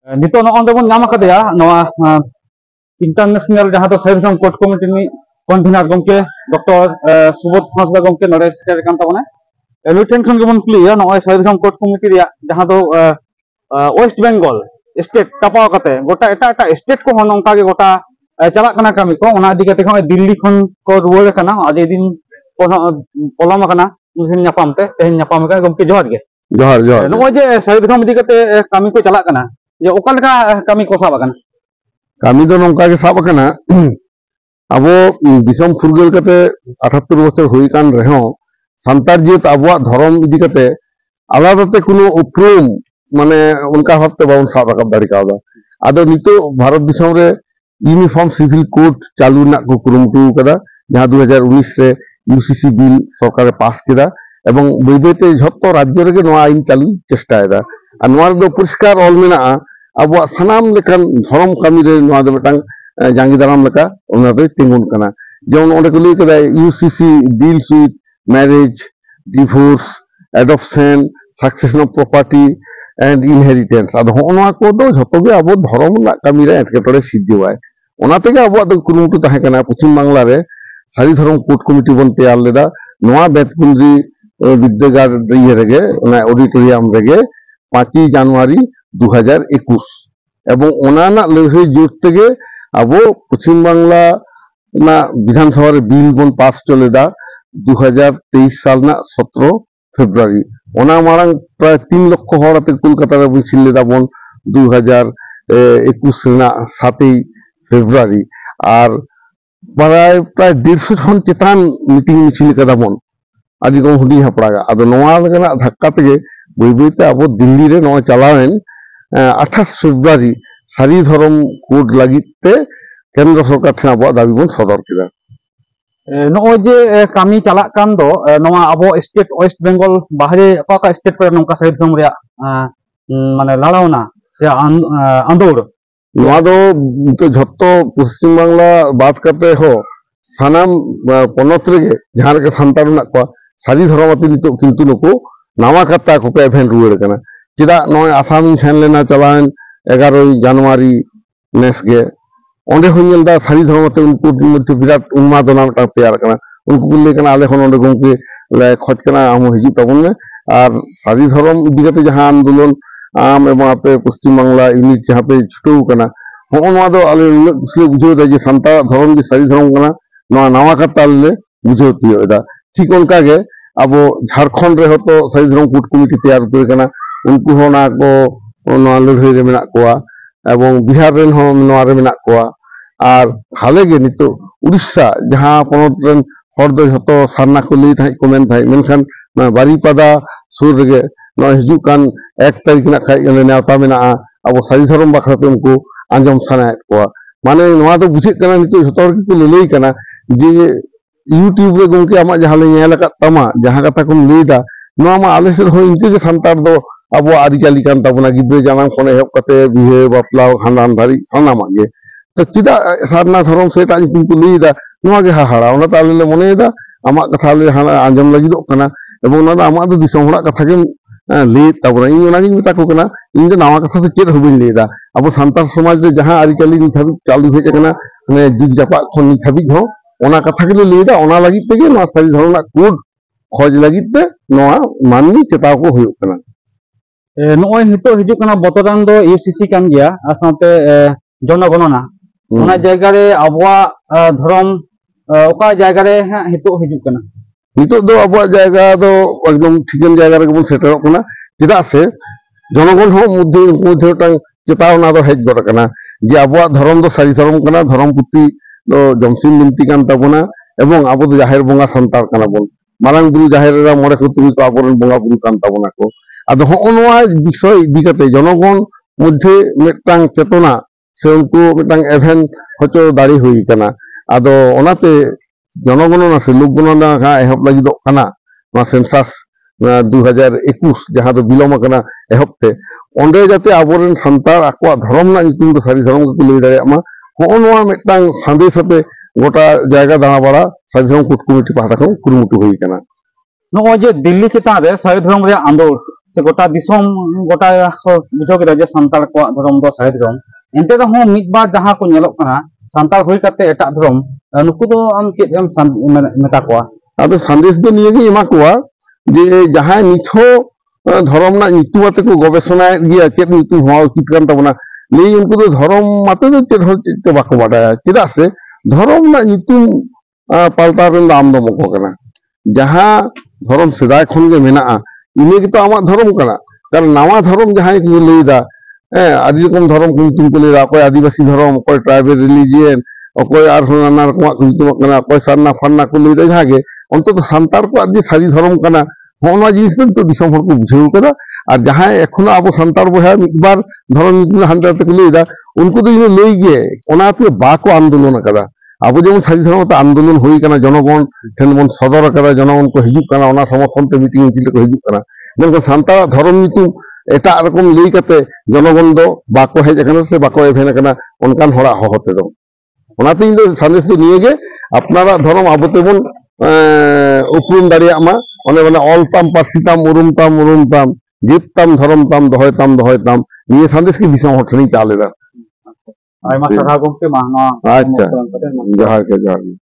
नितो नोंदे बन नाम कदेया नवा इंटरनेशनल जहां तो साइड कोर्ट कमिटी नि कन्वीनर गमके डॉक्टर सुबोध हांसदा गमके नडे सेक्रेटरी कान ताबना एलुटेन खन गमन क्लियर नवा साइड कोर्ट कमिटी रिया जहां तो वेस्ट बेंगल स्टेट टापाव कते गोटा एटा स्टेट को हन ओंका के गोटा चला कना कमी को ओना दिके ते खन दिल्ली खन को रुवार कना आजे दिन पलम कना उन न्यापाम ते तेन न्यापाम का गमके जोहार गे जोहार जोहार नो जे साइड खन दिके ते कमी को चला कना ये ओकालका कमी को साब कना कमी दो नौका के साब कना अब दिसम फुरगल कते 78 बछर हुई कान रहो संतार जीत अब धर्म इदी कते आलादाते कोनो उपरूम माने उनका हफ्ते बाउन साब रकब दाड़ी कादा आदो नितो भारत दिसम रे यूनिफॉर्म सिविल कोड चालू ना को कुरुमुटु कदा जहां 2019 रे यूसीसी बिल सरकार पास केदा एवं बैबेते झत्तो राज्य रे नवा आईन चालू चेष्टा एदा आ नवा दो पुरस्कार ऑल मेना अब सानाम लेकान धर्म कमी रे नवा दो मिटांग जांगी दाराम लेका ओना दो तिंगुन कना जेमन ओंडे को लई कदा UCC deals with marriage divorce adoption succession of property and inheritance आदो होना को दो झतो गे अब धर्म ना कमी रे एटकेटोरे सिद्धि वाय ओना तेगे अब दो कुरुमुटु ताहे कना पश्चिम बांग्ला रे सारी धर्म कोर्ट कमिटी बन तैयार लेदा नवा बेतकुंद्री विद्यागार इये रेगे ओना ऑडिटोरियम रेगे 5 जनवरी 2021 एवं ओना ना लड़ाई जुट तेगे अब पश्चिम बांग्ला ना विधानसभा रे बिल बन पास चलेदा 2023 साल ना 17 फेब्रुआरी ओना मारंग प्राय 3 लाख हड़ाते कोलकाता रे मिছিল लेदा बन 2021 ना 7 फेब्रुआरी और प्राय 150 जन चेतान मीटिंग मिছিল कदा बन आदि को हुडी हपड़ागा आदो नवा लगना धक्का तेगे बैबैते अब दिल्ली रे नवा चलावेन 28 फेब्रुआरी सारी धर्म कोड लागिते केंद्र सरकार ठेन अब दाबी बन सदर केदा नो जे कामी चला कान दो नवा अबो स्टेट वेस्ट बेंगल बाहरे का स्टेट पर नोंका साइड धर्म रे माने लड़ावना से आंदोड़ नवा दो तो झत्तो पश्चिम बांग्ला बात करते हो सानाम पनत रे जहां रे संतान ना को सारी धर्माती नितो किंतु नको नावा कत्ता को पे भेन रुवर कना चिदा नय आसाम सेन लेना चलान 11 जनवरी नेस गे ओंडे होइलदा सारी धर्मते उनको मध्य विराट उन्मादना ता तैयार कना उनको कुले कना आले खन ओंडे गंके ले खज कना हम हिजु तबन में और सारी धर्म इदिगते जहां आंदोलन आम एवं आपे पश्चिम बांग्ला यूनिट जहां पे छुटू कना होनवा दो आले उसले बुझो दे जे संता धर्म जे सारी धर्म कना नवा नावा कत्ता ले बुझो तियोदा ठीक उनका गे अब झारखंड रे होतो सारी धर्म कोर्ट कमिटी तैयार तो कना उनको होना को नवा लड़ाई रे मेना कोआ एवं बिहार रेन हो नवा रे मेना कोआ और हाले गे नितो उड़ीसा जहां पनत रेन हर दो हतो सारना को लई थाई को मेन थाई मेनखान बारीपादा सुर रे न हिजु कान 1 तारीख ना खाई नेवता मेना अब सारी धर्म बखराते उनको आंजम साना कोआ माने नवा तो बुझे कना नितो हतो हर को लई कना जे यूट्यूब रे गंके आमा जहां ले नेल का तमा जहां कथा को लेदा नवा मा आलेसर हो इनके जे संतार दो अब आदि चाली कान ताबना गिद्रे जानाम खने हेब कते बिहे बापला खानदान धारी सानामा गे तो चिदा सारना धर्म सेटा इनको लेदा नवा गे हाड़ा ओना ताले ले मनेदा आमा कथा ले हाना आंजम लगी दो कना एवं ना आमा दो दिसम हड़ा कथा के ले ताबना इन ओना गे मिता को कना इन नवा कथा से चेत होबिन लेदा अब संतार समाज रे जहां आदि चाली निथाबि चालू हे कना ने जुग जापा खन निथाबि हो ओना कथा के लेदा ओना लगी तेगे नवा सारी धर्म ना कोड खोज लगी ते नवा माननी चेताव को होयो कना नोय हितो हिजु कना बतरान दो यूसीसी कान गया साथे जनगणना ओना जायगा रे अबवा धर्म ओका जायगा रे हितो हिजु कना हितो दो अबवा जायगा दो एकदम ठीकन जायगा रे बन सेटर कना चिदा से जनगण हो मध्य टांग चेतावना दो हेज गड कना जे अबवा धर्म दो सारी धर्म कना धर्म पुती दो जमसिन बिनती कान ताबना एवं अब दो जाहिर बंगा संतार कना बन मारांग गुरु जाहिर रा मोरे को तुमी को आबरन बंगा गुरु कान ताबना को आदो होनवा विषय दिगते जनगण मध्य मिटांग चेतना से उनको मिटांग एभेन हचो दाड़ी हुई कना आदो ओनाते जनगणना से लोक गणना का एहब लगी दो कना मा सेंसस 2021 जहां दो बिलोम कना एहबते ओंडे जाते आबरन संतार आको धर्म ना निकुम दो सारी धर्म को ले दाया मा होनवा मिटांग संदेश हते गोटा जायगा दाना बड़ा सारी धर्म कोर्ट कमिटी पाटा को कुरुमुटु हुई कना नॉय जे दिल्ली चितान रे साई धर्म रे आंदोलन से गोटा दिसोम गोटा बुझो केदा जे संताल को धर्म दो साई धर्म एंते रहो मिद बार जहां को नेलो कना संताल होई काते एटा धर्म नुकु दो आम चेद एम मेता को अब संदेश दो निये गे एमा कोआ जे जहां निथो धर्म ना नितुमाते को गवेषणा गिया चेद नितु हुआ उचित कान तबना ले उनको तो धर्म माते तो चेद हो चेद बाको बाडा चेदा से धर्म ना नितु पाल्टा रन दाम दो मको कना जहां धर्म सेदाय खन गे मेना इने के तो आमा धर्म कना कारण नवा धर्म जहां को लेदा आदि रकम धर्म को तुम को लेदा कोई आदिवासी धर्म कोई ट्राइबल रिलीजियन कोई आर नाना रकम को तुम कना कोई सरना फरना को लेदा जहां गे अंत तो संतार को आदि सारी धर्म कना होना जिनिस तो दिसम हर को बुझेउ कदा और जहां एखनो अब संतार बहा एक बार धर्म हांता को लेदा उनको तो इने लेई गे ओना पे बाको आंदोलन कदा अब जेमन सारी धर्म आंदोलन हुई कना जनगण ठेन मन सदर कदा जनगण को हिजुक कना ओना समर्थन ते मीटिंग चिले को हिजुक कना मेनखान सान्ताल धर्म नीतु एटा रकम लई कते जनगण दो बाको हेज कना से बाको एभेन कना उनकान होड़ा होते दो ओनाते इन संदेश दो निये गे अपनारा धर्म आबते बन उपरुम दाड़िया मा ओने माने अलताम पासिताम उरुमताम जितताम धर्मताम दहयताम निये संदेश की दिशा हटनी चालेदा आयमा सारा गमके मा अच्छा जहार के